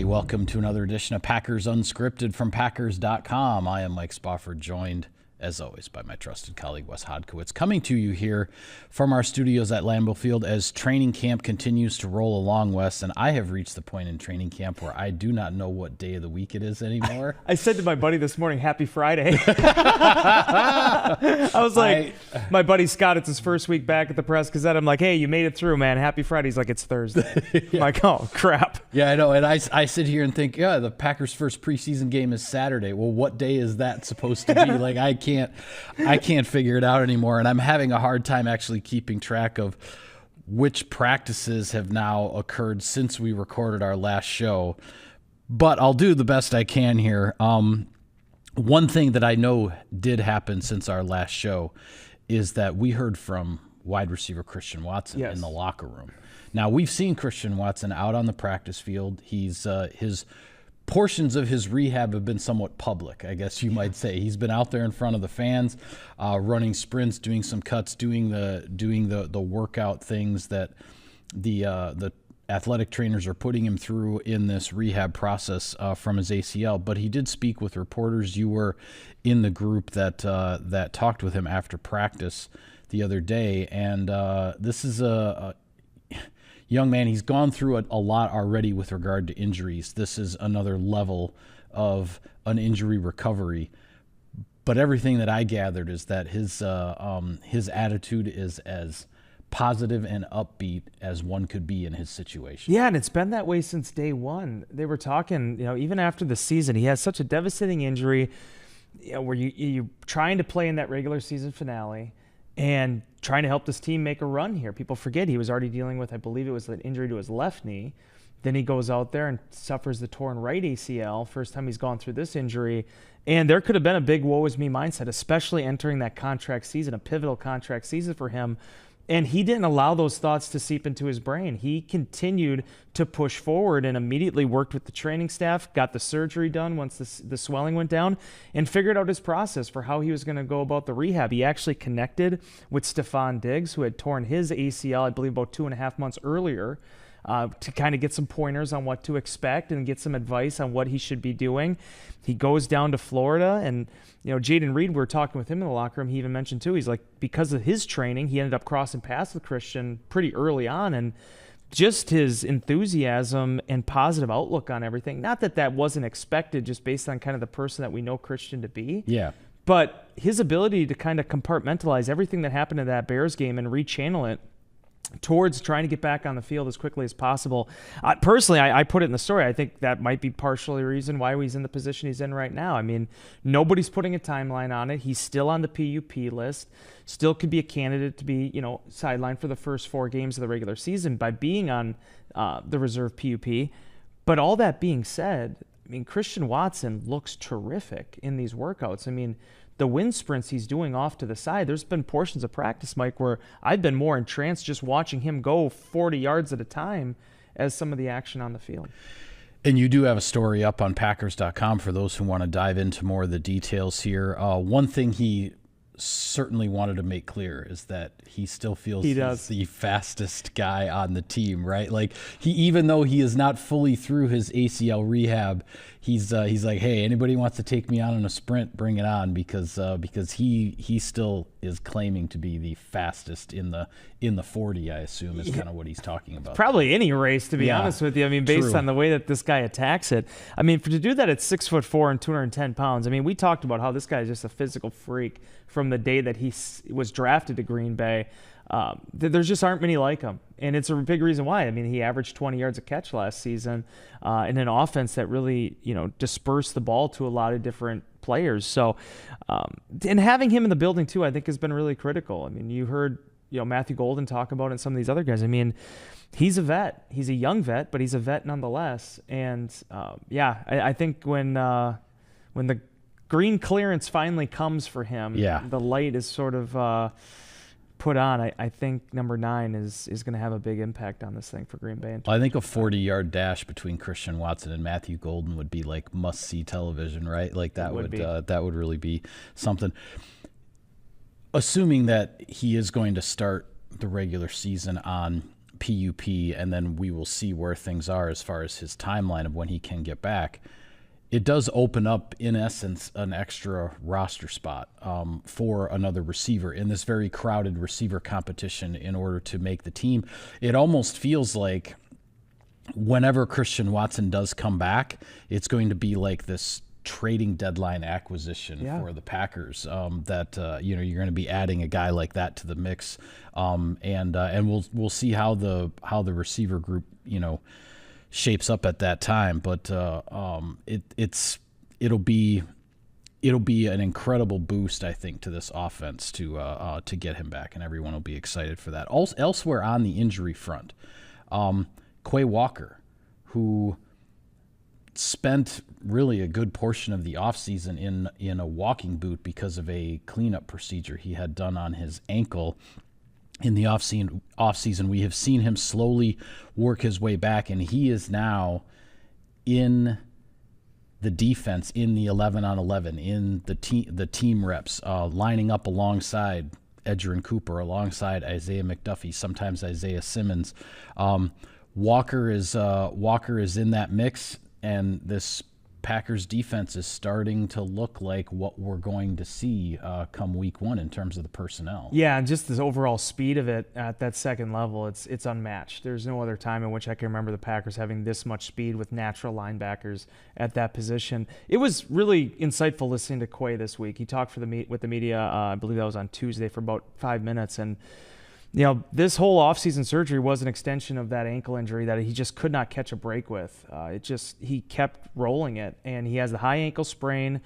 welcome to another edition of Packers Unscripted from Packers.com. I am Mike Spofford, joined, as always, by my trusted colleague Wes Hodkiewicz, coming to you here from our studios at Lambeau Field as training camp continues to roll along, Wes. And I have reached the point in training camp where I do not know what day of the week it is anymore. I said to my buddy this morning, happy Friday. I was like, my buddy Scott, it's his first week back at the Press Gazette. I'm like, hey, you made it through, man. Happy Friday. He's like, it's Thursday. Yeah. I'm like, oh, crap. Yeah, I know. And I sit here and think, yeah, the Packers' first preseason game is Saturday. Well, what day is that supposed to be? Like, I can't figure it out anymore, and I'm having a hard time actually keeping track of which practices have now occurred since we recorded our last show. But I'll do the best I can here. One thing that I know did happen since our last show is that we heard from wide receiver Christian Watson in the locker room. Now, we've seen Christian Watson out on the practice field. His portions of his rehab have been somewhat public, I guess you might say. He's been out there in front of the fans, running sprints, doing some cuts, doing the workout things that the athletic trainers are putting him through in this rehab process from his ACL. But he did speak with reporters. You were in the group that talked with him after practice the other day, and this is a young man. He's gone through a lot already with regard to injuries. This is another level of an injury recovery. But everything that I gathered is that his attitude is as positive and upbeat as one could be in his situation. Yeah, and it's been that way since day one. They were talking, even after the season, he has such a devastating injury, where you're trying to play in that regular season finale and trying to help this team make a run here. People forget he was already dealing with, I believe it was an injury to his left knee. Then he goes out there and suffers the torn right ACL, first time he's gone through this injury. And there could have been a big woe is me mindset, especially entering that contract season, a pivotal contract season for him. And he didn't allow those thoughts to seep into his brain. He continued to push forward and immediately worked with the training staff, got the surgery done once the swelling went down, and figured out his process for how he was going to go about the rehab. He actually connected with Stephon Diggs, who had torn his ACL, I believe, about 2.5 months earlier, to kind of get some pointers on what to expect and get some advice on what he should be doing. He goes down to Florida, and Jaden Reed, we were talking with him in the locker room, he even mentioned too, he's like, because of his training, he ended up crossing paths with Christian pretty early on, and just his enthusiasm and positive outlook on everything, not that wasn't expected just based on kind of the person that we know Christian to be. Yeah. But his ability to kind of compartmentalize everything that happened in that Bears game and rechannel it towards trying to get back on the field as quickly as possible. Personally, I put it in the story. I think that might be partially the reason why he's in the position he's in right now. I mean, nobody's putting a timeline on it. He's still on the PUP list, still could be a candidate to be, sidelined for the first 4 games of the regular season by being on the reserve PUP. But all that being said, I mean, Christian Watson looks terrific in these workouts. I mean, the wind sprints he's doing off to the side, there's been portions of practice, Mike, where I've been more entranced just watching him go 40 yards at a time as some of the action on the field. And you do have a story up on Packers.com for those who want to dive into more of the details here. One thing he certainly wanted to make clear is that he still feels he's the fastest guy on the team, right? Like, even though he is not fully through his ACL rehab, he's like, hey, anybody wants to take me on a sprint, bring it on, because he still is claiming to be the fastest in the 40, I assume, is kind of what he's talking about. Probably any race, to be honest with you. I mean, based on the way that this guy attacks it. I mean, to do that at 6'4" and 210 pounds, I mean, we talked about how this guy is just a physical freak from the day that he was drafted to Green Bay. There just aren't many like him, and it's a big reason why. I mean, he averaged 20 yards a catch last season in an offense that really, dispersed the ball to a lot of different players. So, and having him in the building too, I think has been really critical. I mean, you heard, Matthew Golden talk about it and some of these other guys. I mean, he's a vet. He's a young vet, but he's a vet nonetheless. And I think when the green clearance finally comes for him, the light is sort of put on. I think number 9 is going to have a big impact on this thing for Green Bay. I think a 40-yard dash between Christian Watson and Matthew Golden would be like must-see television, right? Like that would really be something. Assuming that he is going to start the regular season on PUP, and then we will see where things are as far as his timeline of when he can get back. It does open up, in essence, an extra roster spot for another receiver in this very crowded receiver competition in order to make the team. It almost feels like whenever Christian Watson does come back, it's going to be like this trading deadline acquisition for the Packers, that you're going to be adding a guy like that to the mix, and we'll see how the receiver group shapes up at that time. But it'll be an incredible boost, I think, to this offense to get him back, and everyone will be excited for that. Elsewhere on the injury front, Quay Walker, who spent really a good portion of the offseason in a walking boot because of a cleanup procedure he had done on his ankle. In the offseason, we have seen him slowly work his way back, and he is now in the defense, in the 11-on-11, in the team reps, lining up alongside Edgerrin Cooper, alongside Isaiah McDuffie, sometimes Isaiah Simmons. Walker is in that mix, and this Packers defense is starting to look like what we're going to see come week one in terms of the personnel. Yeah, and just the overall speed of it at that second level, it's unmatched. There's no other time in which I can remember the Packers having this much speed with natural linebackers at that position. It was really insightful listening to Quay this week. He talked with the media, I believe that was on Tuesday, for about 5 minutes, and this whole offseason surgery was an extension of that ankle injury that he just could not catch a break with. He kept rolling it, and he has the high ankle sprain.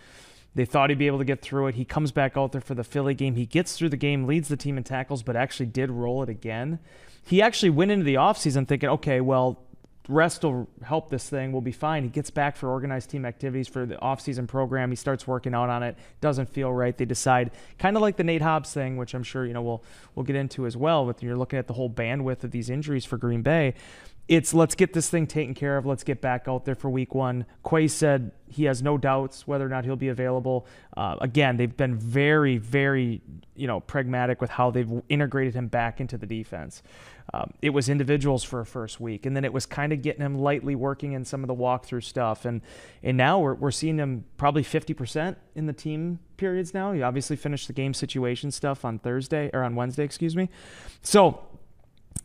They thought he'd be able to get through it. He comes back out there for the Philly game. He gets through the game, leads the team in tackles, but actually did roll it again. He actually went into the offseason thinking, okay, well, rest will help this thing. We'll be fine. He gets back for organized team activities for the offseason program. He starts working out on it. Doesn't feel right. They decide, kind of like the Nate Hobbs thing, which I'm sure we'll get into as well. But you're looking at the whole bandwidth of these injuries for Green Bay. It's let's get this thing taken care of. Let's get back out there for week one. Quay said he has no doubts whether or not he'll be available. Again, they've been very, very pragmatic with how they've integrated him back into the defense. It was individuals for a first week, and then it was kind of getting him lightly working in some of the walkthrough stuff. And now we're seeing him probably 50% in the team periods now. He obviously finished the game situation stuff on Wednesday, excuse me. So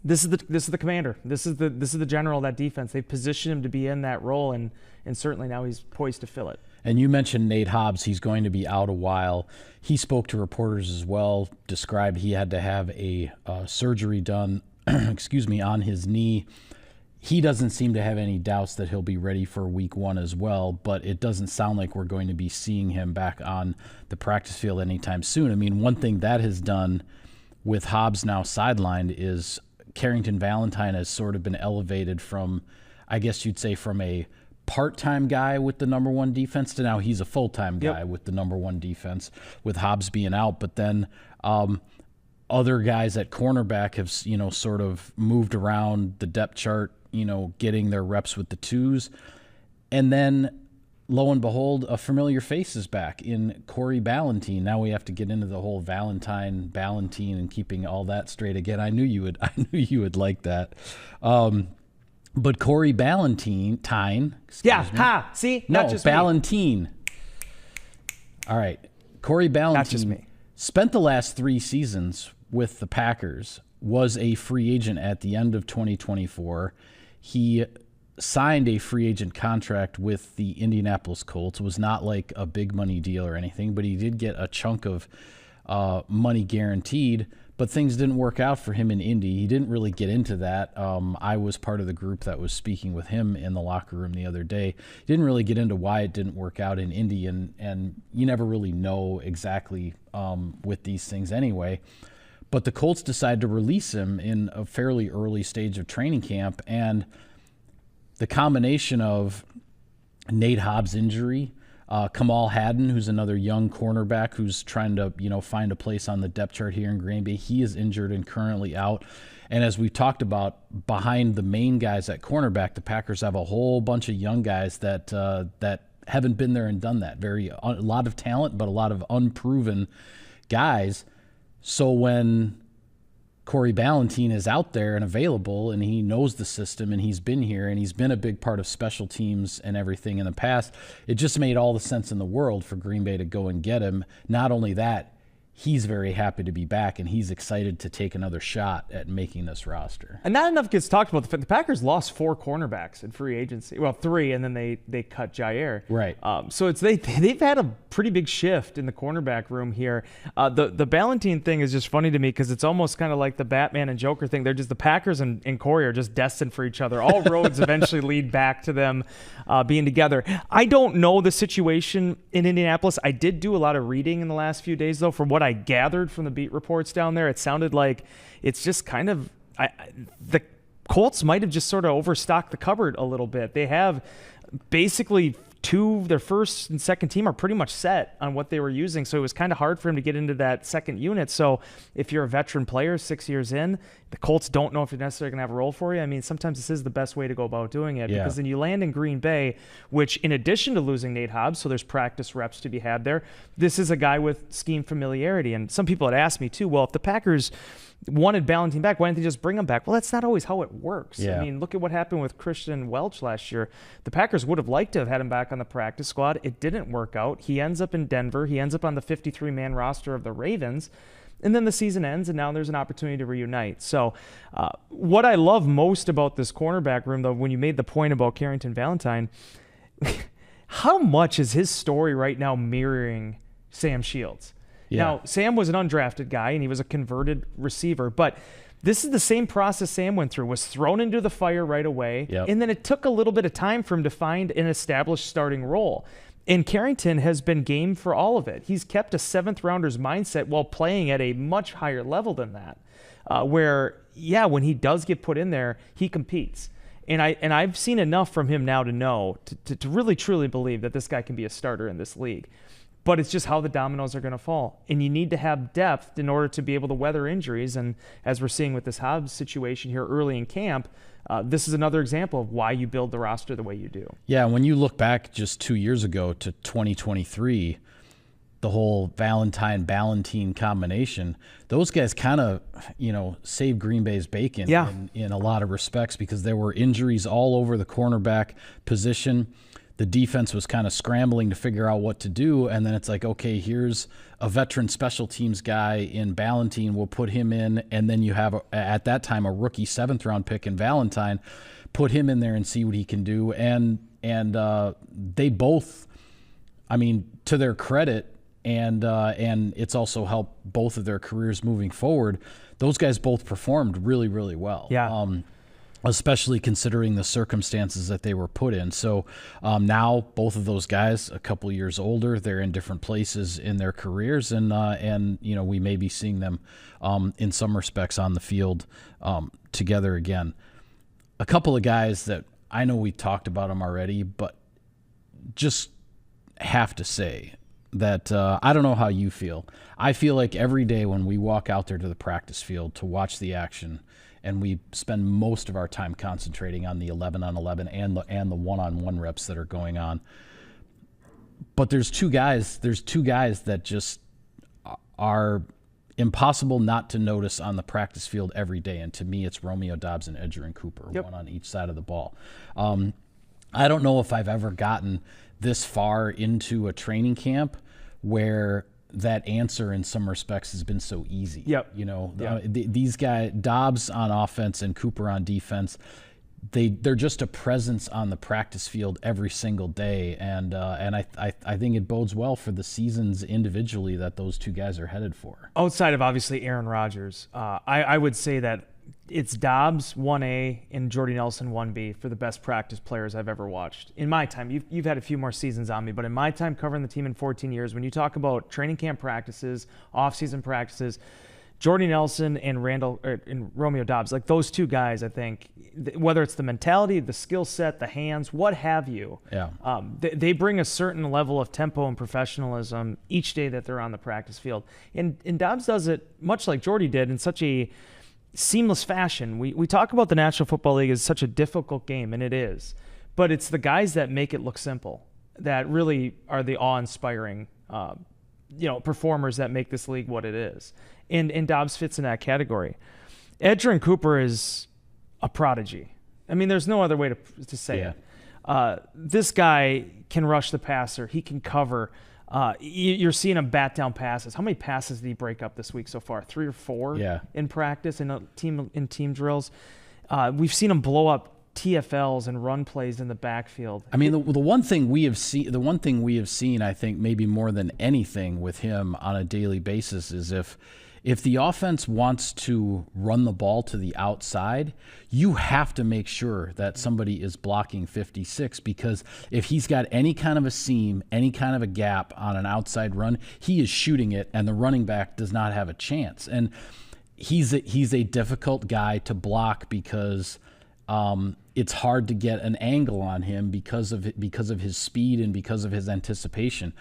this is the commander. This is the general of that defense. They've positioned him to be in that role, and certainly now he's poised to fill it. And you mentioned Nate Hobbs. He's going to be out a while. He spoke to reporters as well, described he had to have a surgery done on his knee. He doesn't seem to have any doubts that he'll be ready for week one as well, but it doesn't sound like we're going to be seeing him back on the practice field anytime soon. I mean, one thing that has done with Hobbs now sidelined is Carrington Valentine has sort of been elevated from, I guess you'd say, from a part-time guy with the number one defense to now he's a full-time guy with the number one defense, with Hobbs being out. But then other guys at cornerback have, sort of moved around the depth chart, getting their reps with the twos. And then, lo and behold, a familiar face is back in Corey Ballentine. Now we have to get into the whole Ballentine, and keeping all that straight again. I knew you would like that. But Corey Ballentine, see? No, not just Ballentine. Me. All right. Corey Ballentine Not just me. Spent the last 3 seasons with the Packers, was a free agent at the end of 2024. He signed a free agent contract with the Indianapolis Colts. It was not like a big money deal or anything, but he did get a chunk of money guaranteed, but things didn't work out for him in Indy. He didn't really get into that. I was part of the group that was speaking with him in the locker room the other day. He didn't really get into why it didn't work out in Indy, and you never really know exactly with these things anyway. But the Colts decided to release him in a fairly early stage of training camp, and the combination of Nate Hobbs' injury, Kamal Hadden, who's another young cornerback who's trying to find a place on the depth chart here in Green Bay, he is injured and currently out. And as we talked about, behind the main guys at cornerback, the Packers have a whole bunch of young guys that haven't been there and done that. A lot of talent, but a lot of unproven guys. So when Corey Ballentine is out there and available, and he knows the system, and he's been here, and he's been a big part of special teams and everything in the past. It just made all the sense in the world for Green Bay to go and get him. Not only that, he's very happy to be back, and he's excited to take another shot at making this roster. And not enough gets talked about. The Packers lost 4 cornerbacks in free agency. Well, 3, and then they cut Jair. Right. So they've had a pretty big shift in the cornerback room here. The Ballentine thing is just funny to me because it's almost kind of like the Batman and Joker thing. They're just, the Packers and Corey are just destined for each other. All roads eventually lead back to them being together. I don't know the situation in Indianapolis. I did do a lot of reading in the last few days, though, from what I gathered from the beat reports down there. It sounded like it's just kind of the Colts might have just sort of overstocked the cupboard a little bit. They have basically their first and second team are pretty much set on what they were using, so it was kind of hard for him to get into that second unit. So if you're a veteran player 6 years in, the Colts don't know if you're necessarily going to have a role for you. I mean, sometimes this is the best way to go about doing it, because then you land in Green Bay, which in addition to losing Nate Hobbs, so there's practice reps to be had there, this is a guy with scheme familiarity. And some people had asked me too, well, if the Packers wanted Ballentine back, why didn't they just bring him back? Well, that's not always how it works. I mean, look at what happened with Christian Welch last year. The Packers would have liked to have had him back on the practice squad. It didn't work out. He ends up in Denver. He ends up on the 53-man roster of the Ravens. And then the season ends, and now there's an opportunity to reunite. So what I love most about this cornerback room, though, when you made the point about Carrington Valentine, how much is his story right now mirroring Sam Shields? Now, Sam was an undrafted guy, and he was a converted receiver, but this is the same process Sam went through, was thrown into the fire right away, and then it took a little bit of time for him to find an established starting role. And Carrington has been game for all of it. He's kept a seventh-rounder's mindset while playing at a much higher level than that, where, when he does get put in there, he competes. And I've seen enough from him now to know, to really, truly believe that this guy can be a starter in this league. But it's just how the dominoes are going to fall. And you need to have depth in order to be able to weather injuries. And as we're seeing with this Hobbs situation here early in camp, this is another example of why you build the roster the way you do. Yeah, when you look back just 2 years ago to 2023, the whole Ballentine combination, those guys kind of, saved Green Bay's bacon in a lot of respects, because there were injuries all over the cornerback position. The defense was kind of scrambling to figure out what to do, and then it's like, okay, here's a veteran special teams guy in Ballentine. We'll put him in, and then you have, at that time, a rookie 7th-round pick in Valentine. Put him in there and see what he can do. And they both, to their credit, and it's also helped both of their careers moving forward, those guys both performed really, really well. Especially considering the circumstances that they were put in. So now both of those guys, a couple years older, they're in different places in their careers, and we may be seeing them in some respects on the field together again. A couple of guys that I know we talked about them already, but just have to say that I don't know how you feel. I feel like every day when we walk out there to the practice field to watch the action, and we spend most of our time concentrating on the 11-on-11 and the one-on-one reps that are going on. But there's two guys that just are impossible not to notice on the practice field every day. And to me, it's Romeo, Doubs, and Edgerrin Cooper, one on each side of the ball. I don't know if I've ever gotten this far into a training camp where that answer in some respects has been so easy. These guys, Doubs on offense and Cooper on defense, they're just a presence on the practice field every single day, and I think it bodes well for the seasons individually that those two guys are headed for. Outside of obviously Aaron Rodgers, I would say that it's Doubs 1A and Jordy Nelson 1B for the best practice players I've ever watched. In my time, you've had a few more seasons on me, but in my time covering the team in 14 years, when you talk about training camp practices, off-season practices, Jordy Nelson and Romeo Doubs, like those two guys, I think, whether it's the mentality, the skill set, the hands, what have you, they bring a certain level of tempo and professionalism each day that they're on the practice field. And Doubs does it much like Jordy did in such a seamless fashion. We talk about the National Football League as such a difficult game, and it is. But it's the guys that make it look simple that really are the awe-inspiring performers that make this league what it is. And Doubs fits in that category. Edgerrin Cooper is a prodigy. I mean, there's no other way to say it. This guy can rush the passer. He can cover. You're seeing him bat down passes. How many passes did he break up this week so far? 3 or 4 in practice in team drills. We've seen him blow up TFLs and run plays in the backfield. I mean, the one thing we have seen, I think maybe more than anything with him on a daily basis is if the offense wants to run the ball to the outside, you have to make sure that somebody is blocking 56, because if he's got any kind of a seam, any kind of a gap on an outside run, he is shooting it, and the running back does not have a chance. And he's a difficult guy to block because it's hard to get an angle on him because of his speed and because of his anticipation.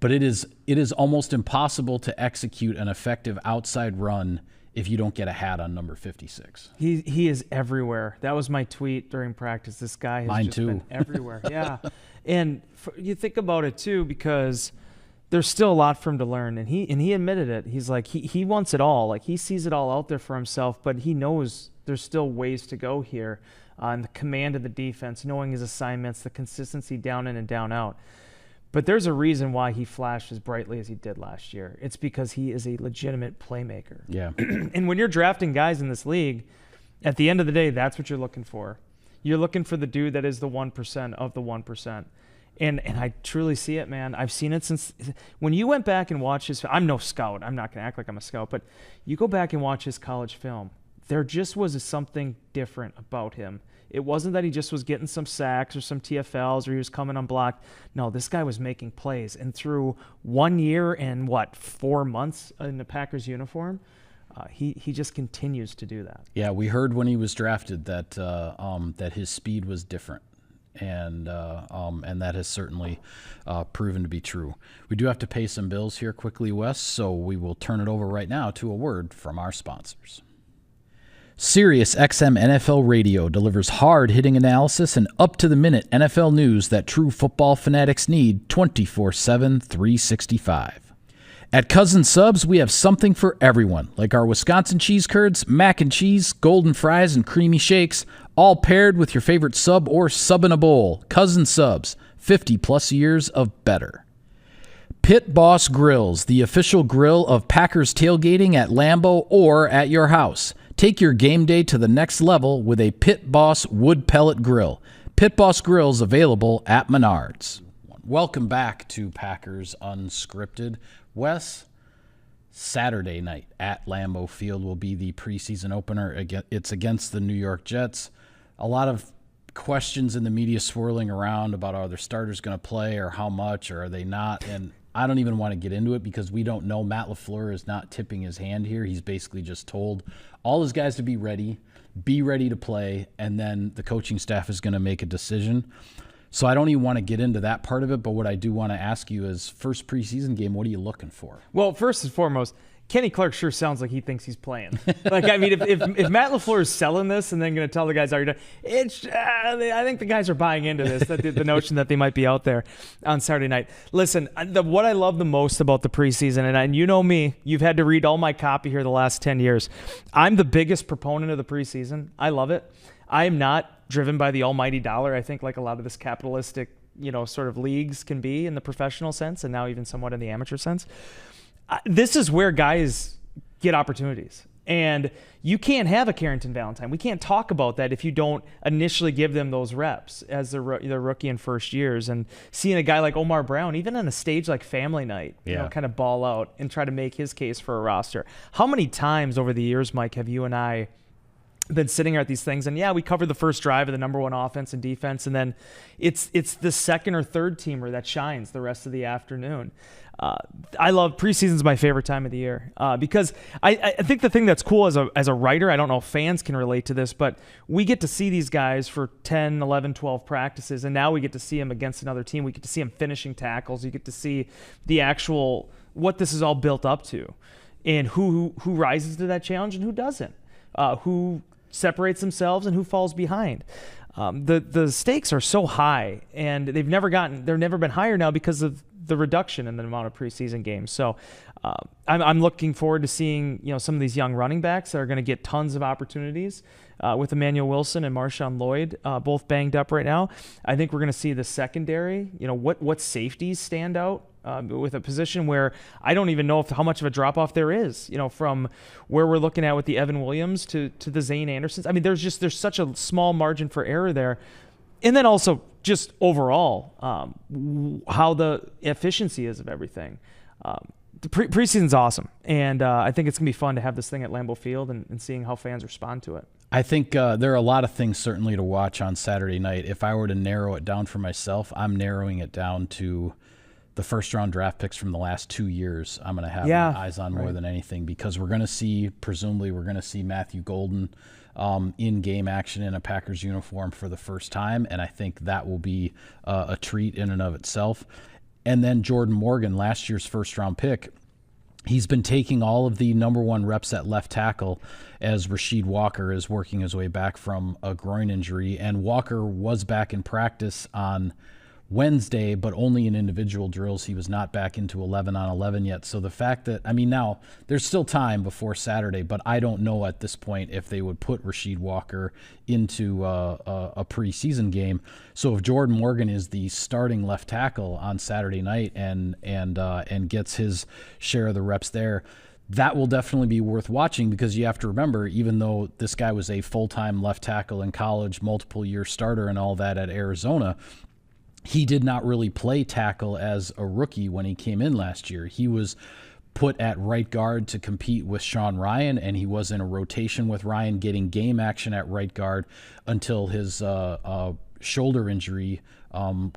But it is almost impossible to execute an effective outside run if you don't get a hat on number 56. He is everywhere. That was my tweet during practice. This guy has been everywhere. Yeah. And you think about it too, because there's still a lot for him to learn, and he admitted it. He's like he wants it all. Like, he sees it all out there for himself, but he knows there's still ways to go here on the command of the defense, knowing his assignments, the consistency down in and down out. But there's a reason why he flashed as brightly as he did last year. It's because he is a legitimate playmaker. Yeah. And when you're drafting guys in this league, at the end of the day, that's what you're looking for. You're looking for the dude that is the 1% of the 1%. And I truly see it, man. I've seen it since when you went back and watched his. I'm no scout. I'm not going to act like I'm a scout, but you go back and watch his college film. There just was something different about him. It wasn't that he just was getting some sacks or some TFLs or he was coming unblocked. No, this guy was making plays. And through 1 year and 4 months in the Packers uniform, he just continues to do that. Yeah, we heard when he was drafted that his speed was different. And that has certainly proven to be true. We do have to pay some bills here quickly, Wes, so we will turn it over right now to a word from our sponsors. Sirius XM NFL Radio delivers hard-hitting analysis and up-to-the-minute NFL news that true football fanatics need 24/7, 365. At Cousin Subs, we have something for everyone, like our Wisconsin cheese curds, mac and cheese, golden fries, and creamy shakes, all paired with your favorite sub or sub in a bowl. Cousin Subs, 50-plus years of better. Pit Boss Grills, the official grill of Packers tailgating at Lambeau or at your house. Take your game day to the next level with a Pit Boss wood pellet grill. Pit Boss Grills available at Menards. Welcome back to Packers Unscripted. Wes, Saturday night at Lambeau Field will be the preseason opener. It's against the New York Jets. A lot of questions in the media swirling around about are their starters going to play or how much or are they not, and I don't even want to get into it because we don't know. Matt LaFleur is not tipping his hand here. He's basically just told all his guys to be ready to play, and then the coaching staff is going to make a decision. So I don't even want to get into that part of it, but what I do want to ask you is, first preseason game, what are you looking for? Well, first and foremost, Kenny Clark sure sounds like he thinks he's playing. Like, I mean, if Matt LaFleur is selling this and then going to tell the guys, "Are you done?" I think the guys are buying into this, the notion that they might be out there on Saturday night. Listen, what I love the most about the preseason, and you know me, you've had to read all my copy here the last 10 years. I'm the biggest proponent of the preseason. I love it. I am not driven by the almighty dollar. I think like a lot of this capitalistic, sort of leagues can be in the professional sense, and now even somewhat in the amateur sense. This is where guys get opportunities. And you can't have a Carrington Ballentine. We can't talk about that if you don't initially give them those reps as the rookie and first years. And seeing a guy like Omar Brown, even on a stage like Family Night, kind of ball out and try to make his case for a roster. How many times over the years, Mike, have you and I been sitting here at these things, and we covered the first drive of the number one offense and defense, and then it's the second or third teamer that shines the rest of the afternoon. I love preseason's my favorite time of the year because I think the thing that's cool as a writer, I don't know if fans can relate to this, but we get to see these guys for 10, 11, 12 practices, and now we get to see them against another team. We get to see them finishing tackles. You get to see the actual what this is all built up to, and who rises to that challenge and who doesn't, who separates themselves and who falls behind. The stakes are so high, and they've never been higher now because of the reduction in the amount of preseason games. So I'm looking forward to seeing some of these young running backs that are going to get tons of opportunities with Emmanuel Wilson and Marshawn Lloyd both banged up right now. I think we're going to see the secondary. What safeties stand out with a position where I don't even know how much of a drop off there is. From where we're looking at with the Evan Williams to the Zane Andersons. I mean, there's such a small margin for error there, and then also just overall how the efficiency is of everything. The preseason's awesome, and I think it's going to be fun to have this thing at Lambeau Field and seeing how fans respond to it. I think there are a lot of things certainly to watch on Saturday night. If I were to narrow it down for myself, I'm narrowing it down to the first-round draft picks from the last 2 years. I'm going to have my eyes on more than anything, because presumably we're going to see Matthew Golden in game action in a Packers uniform for the first time, and I think that will be a treat in and of itself. And then Jordan Morgan, last year's first-round pick, he's been taking all of the number one reps at left tackle as Rasheed Walker is working his way back from a groin injury. And Walker was back in practice on Wednesday, but only in individual drills. He was not back into 11-on-11 yet. So the fact that, now there's still time before Saturday, but I don't know at this point if they would put Rasheed Walker into a preseason game. So if Jordan Morgan is the starting left tackle on Saturday night and gets his share of the reps there, that will definitely be worth watching, because you have to remember, even though this guy was a full-time left tackle in college, multiple-year starter and all that at Arizona, he did not really play tackle as a rookie when he came in last year. He was put at right guard to compete with Sean Ryan, and he was in a rotation with Ryan, getting game action at right guard until his shoulder injury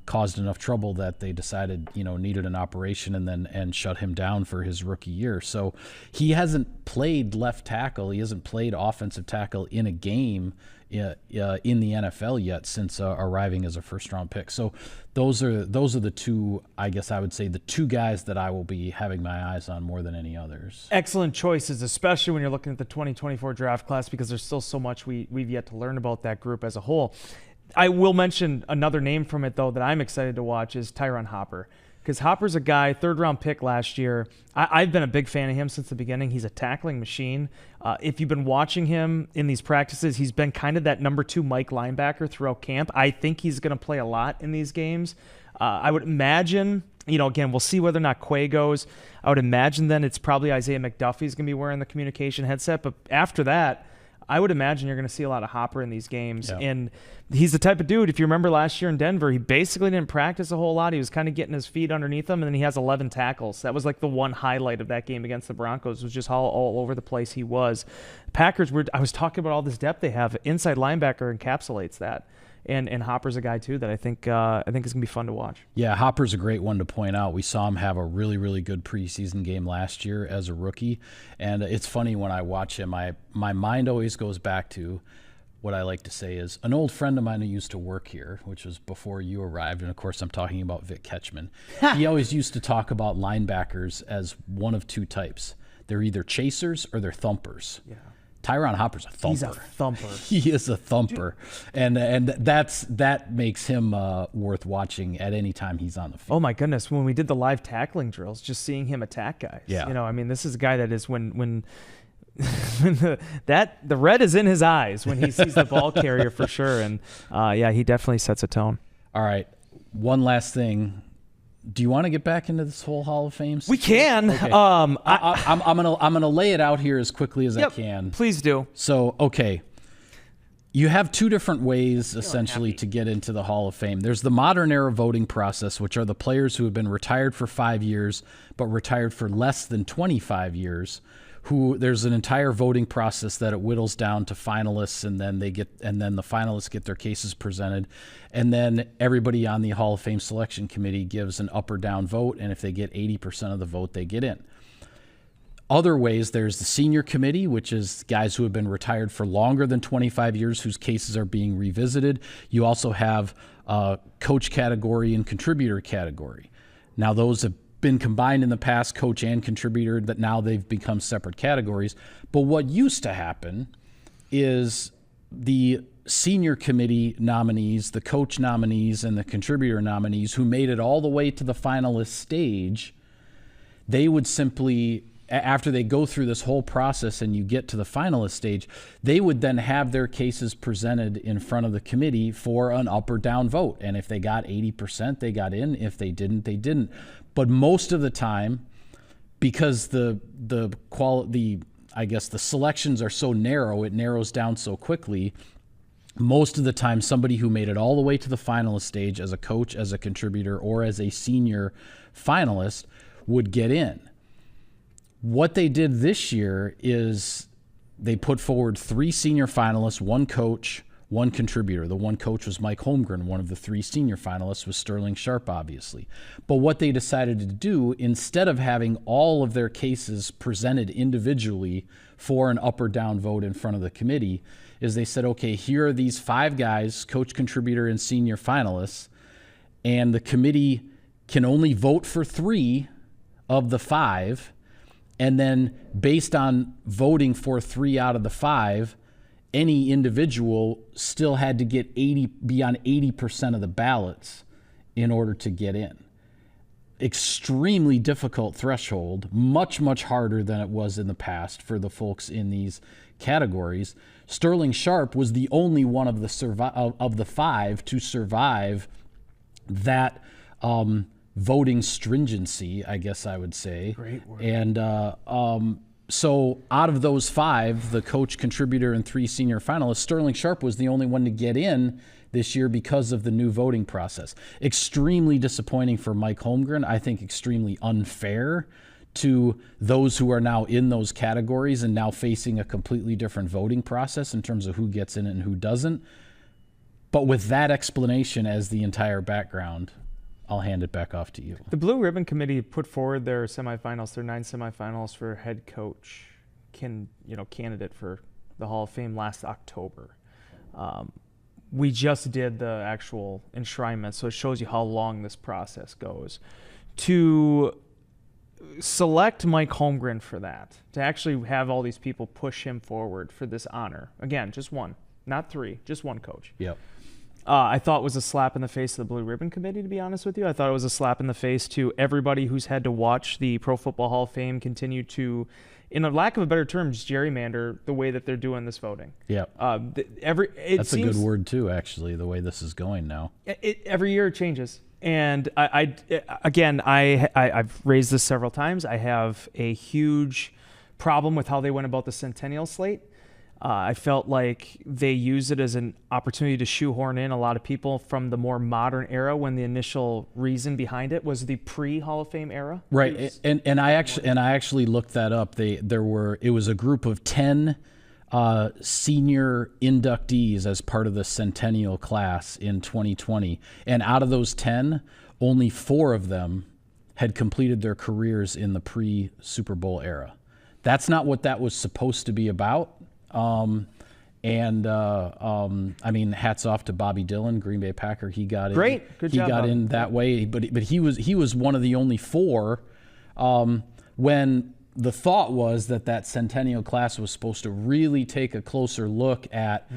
caused enough trouble that they decided needed an operation and shut him down for his rookie year. So he hasn't played left tackle. He hasn't played offensive tackle in a game in the NFL yet since arriving as a first-round pick. So those are the two, I guess I would say, the two guys that I will be having my eyes on more than any others. Excellent choices, especially when you're looking at the 2024 draft class, because there's still so much we've yet to learn about that group as a whole. I will mention another name from it, though, that I'm excited to watch is Tyron Hopper. Because Hopper's a guy, third-round pick last year. I've been a big fan of him since the beginning. He's a tackling machine. If you've been watching him in these practices, he's been kind of that number 2 Mike linebacker throughout camp. I think he's going to play a lot in these games. I would imagine, again, we'll see whether or not Quay goes. I would imagine then it's probably Isaiah McDuffie's going to be wearing the communication headset. But after that, I would imagine you're going to see a lot of Hopper in these games. Yeah. And he's the type of dude, if you remember last year in Denver, he basically didn't practice a whole lot. He was kind of getting his feet underneath him, and then he has 11 tackles. That was like the one highlight of that game against the Broncos, was just how all over the place he was. Packers, I was talking about all this depth they have. Inside linebacker encapsulates that. And Hopper's a guy, too, that I think is going to be fun to watch. Yeah, Hopper's a great one to point out. We saw him have a really, really good preseason game last year as a rookie. And it's funny when I watch him, my mind always goes back to what I like to say is an old friend of mine who used to work here, which was before you arrived. And, of course, I'm talking about Vic Ketchman. He always used to talk about linebackers as one of two types. They're either chasers or they're thumpers. Yeah. Tyron Hopper's a thumper. He's a thumper. He is a thumper. Dude. And that makes him worth watching at any time he's on the field. Oh, my goodness. When we did the live tackling drills, just seeing him attack guys. Yeah. This is a guy that is when the red is in his eyes when he sees the ball carrier for sure. And, he definitely sets a tone. All right. One last thing. Do you want to get back into this whole Hall of Fame? We can. Okay. I'm gonna lay it out here as quickly as I can. Please do. So, okay, you have two different ways essentially to get into the Hall of Fame. There's the modern era voting process, which are the players who have been retired for 5 years but retired for less than 25 years. There's an entire voting process that it whittles down to finalists, and then the finalists get their cases presented, and then everybody on the Hall of Fame selection committee gives an up or down vote, and if they get 80% of the vote, they get in. Other ways, there's the senior committee, which is guys who have been retired for longer than 25 years whose cases are being revisited. You also have coach category and contributor category. Now, those have been combined in the past, coach and contributor, that now they've become separate categories. But what used to happen is the senior committee nominees, the coach nominees, and the contributor nominees who made it all the way to the finalist stage, they would simply, after they go through this whole process and you get to the finalist stage, they would then have their cases presented in front of the committee for an up or down vote. And if they got 80%, they got in. If they didn't, they didn't. But most of the time, because the selections are so narrow, it narrows down so quickly. Most of the time, somebody who made it all the way to the finalist stage as a coach, as a contributor, or as a senior finalist would get in. What they did this year is they put forward 3 senior finalists, 1 coach, 1 contributor. The 1 coach was Mike Holmgren. One of the 3 senior finalists was Sterling Sharp, obviously. But what they decided to do, instead of having all of their cases presented individually for an up or down vote in front of the committee, is they said, okay, here are these 5 guys, coach, contributor, and senior finalists, and the committee can only vote for 3 of the 5, and then based on voting for 3 out of the 5, any individual still had to be on 80% of the ballots in order to get in. Extremely difficult threshold, much, much harder than it was in the past for the folks in these categories. Sterling Sharp was the only one of the 5 to survive that voting stringency, I guess I would say. Great word. And so out of those 5, the coach, contributor, and 3 senior finalists, Sterling Sharp was the only one to get in this year because of the new voting process. Extremely disappointing for Mike Holmgren. I think extremely unfair to those who are now in those categories and now facing a completely different voting process in terms of who gets in and who doesn't. But with that explanation as the entire background, I'll hand it back off to you. The Blue Ribbon Committee put forward their semifinals, their 9 semifinals for head coach candidate for the Hall of Fame last October. We just did the actual enshrinement, so it shows you how long this process goes. To select Mike Holmgren for that, to actually have all these people push him forward for this honor. Again, just 1, not 3, just 1 coach. Yep. I thought it was a slap in the face to the Blue Ribbon Committee, to be honest with you. I thought it was a slap in the face to everybody who's had to watch the Pro Football Hall of Fame continue to, in a lack of a better term, just gerrymander the way that they're doing this voting. Yeah. That's a good word, too, actually, the way this is going now. Every year it changes. And I've raised this several times. I have a huge problem with how they went about the Centennial slate. I felt like they used it as an opportunity to shoehorn in a lot of people from the more modern era when the initial reason behind it was the pre-Hall of Fame era. Right, and I actually looked that up. It was a group of 10 senior inductees as part of the Centennial class in 2020, and out of those 10, only 4 of them had completed their careers in the pre-Super Bowl era. That's not what that was supposed to be about. I mean, hats off to Bobby Dillon, Green Bay Packer. He got in. Great, good job. He got Bobby. in that way, but he was one of the only 4 when the thought was that Centennial class was supposed to really take a closer look at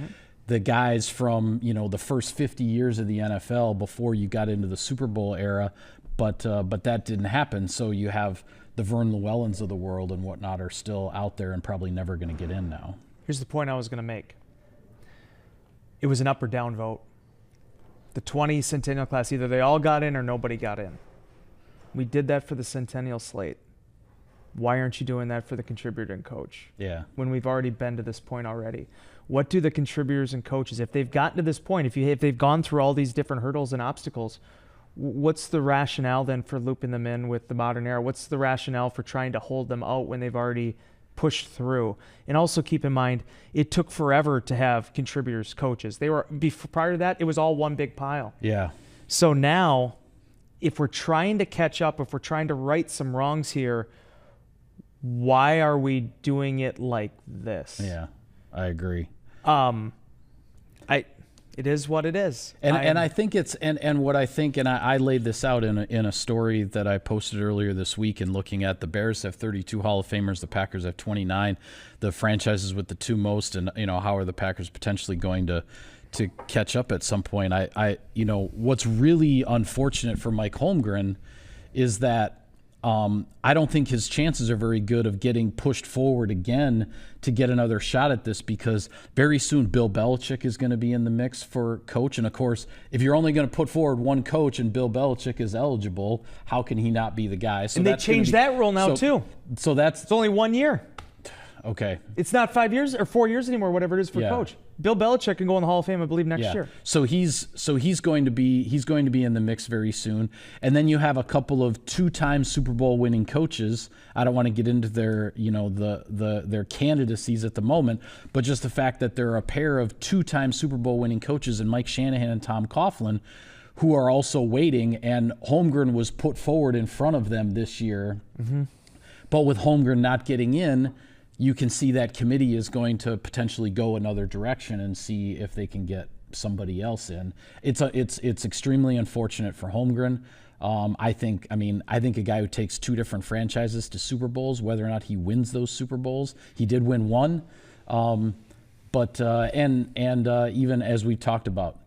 the guys from the first 50 years of the NFL before you got into the Super Bowl era, but that didn't happen. So you have the Vern Llewellyns of the world and whatnot are still out there and probably never going to get in now. Here's the point I was going to make. It was an up or down vote. The 20 Centennial class, either they all got in or nobody got in. We did that for the Centennial slate. Why aren't you doing that for the contributor and coach? Yeah. When we've already been to this point already. What do the contributors and coaches, if they've gotten to this point, if they've gone through all these different hurdles and obstacles, what's the rationale then for looping them in with the modern era? What's the rationale for trying to hold them out when they've already pushed through? And also keep in mind, it took forever to have contributors, coaches. Prior to that, it was all one big pile. Yeah. So now, if we're trying to catch up, if we're trying to right some wrongs here, why are we doing it like this? Yeah, I agree. It is what it is. And I think it's what I think, and I laid this out in a story that I posted earlier this week, and looking at the Bears have 32 Hall of Famers, the Packers have 29, the franchises with the 2 most, and how are the Packers potentially going to catch up at some point? What's really unfortunate for Mike Holmgren is that I don't think his chances are very good of getting pushed forward again to get another shot at this, because very soon Bill Belichick is going to be in the mix for coach. And of course, if you're only going to put forward one coach and Bill Belichick is eligible, how can he not be the guy? So and they changed that rule now too. So it's only 1 year. Okay. It's not 5 years or 4 years anymore, whatever it is for coach. Bill Belichick can go in the Hall of Fame, I believe, next year. So he's going to be in the mix very soon. And then you have a couple of 2-time Super Bowl winning coaches. I don't want to get into their, their candidacies at the moment, but just the fact that there are a pair of 2-time Super Bowl winning coaches in Mike Shanahan and Tom Coughlin, who are also waiting, and Holmgren was put forward in front of them this year. Mm-hmm. But with Holmgren not getting in, you can see that committee is going to potentially go another direction and see if they can get somebody else in. It's extremely unfortunate for Holmgren. I think a guy who takes 2 different franchises to Super Bowls, whether or not he wins those Super Bowls, he did win one. But even as we talked about,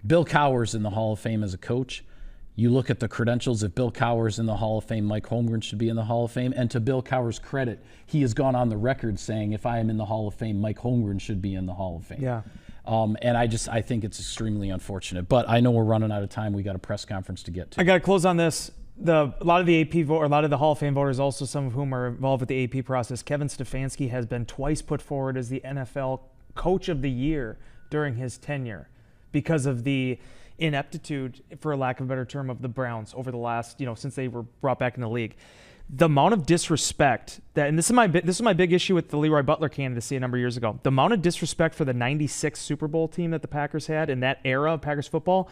Bill Cowher's in the Hall of Fame as a coach. You look at the credentials. If Bill Cowher's in the Hall of Fame, Mike Holmgren should be in the Hall of Fame. And to Bill Cowher's credit, he has gone on the record saying, if I am in the Hall of Fame, Mike Holmgren should be in the Hall of Fame. Yeah. And I think it's extremely unfortunate. But I know we're running out of time. We got a press conference to get to. I got to close on this. A lot of the Hall of Fame voters, also some of whom are involved with the AP process. Kevin Stefanski has been twice put forward as the NFL Coach of the Year during his tenure because of the ineptitude, for a lack of a better term, of the Browns over the last, since they were brought back in the league. The amount of disrespect and this is my big issue with the Leroy Butler candidacy a number of years ago. The amount of disrespect for the '96 Super Bowl team that the Packers had in that era of Packers football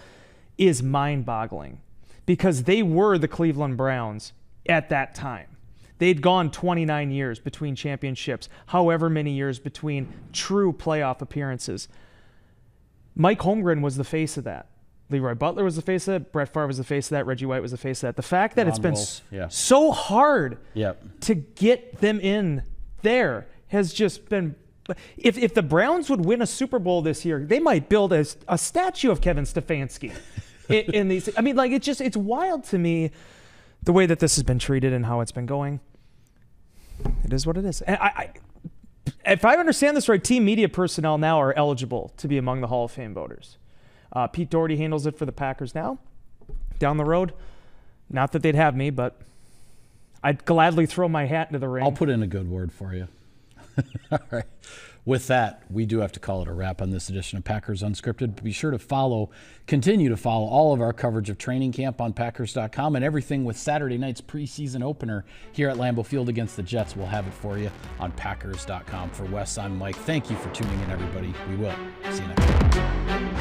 is mind-boggling, because they were the Cleveland Browns at that time. They'd gone 29 years between championships, however many years between true playoff appearances. Mike Holmgren was the face of that. Leroy Butler was the face of that. Brett Favre was the face of that. Reggie White was the face of that. The fact that it's been so hard to get them in there has just been... If the Browns would win a Super Bowl this year, they might build a statue of Kevin Stefanski in these... it's wild to me the way that this has been treated and how it's been going. It is what it is. And if I understand this right, team media personnel now are eligible to be among the Hall of Fame voters. Pete Doherty handles it for the Packers now. Down the road, not that they'd have me, but I'd gladly throw my hat into the ring. I'll put in a good word for you. All right. With that, we do have to call it a wrap on this edition of Packers Unscripted. Be sure to continue to follow all of our coverage of training camp on Packers.com, and everything with Saturday night's preseason opener here at Lambeau Field against the Jets. We'll have it for you on Packers.com. For Wes, I'm Mike. Thank you for tuning in, everybody. We will see you next time.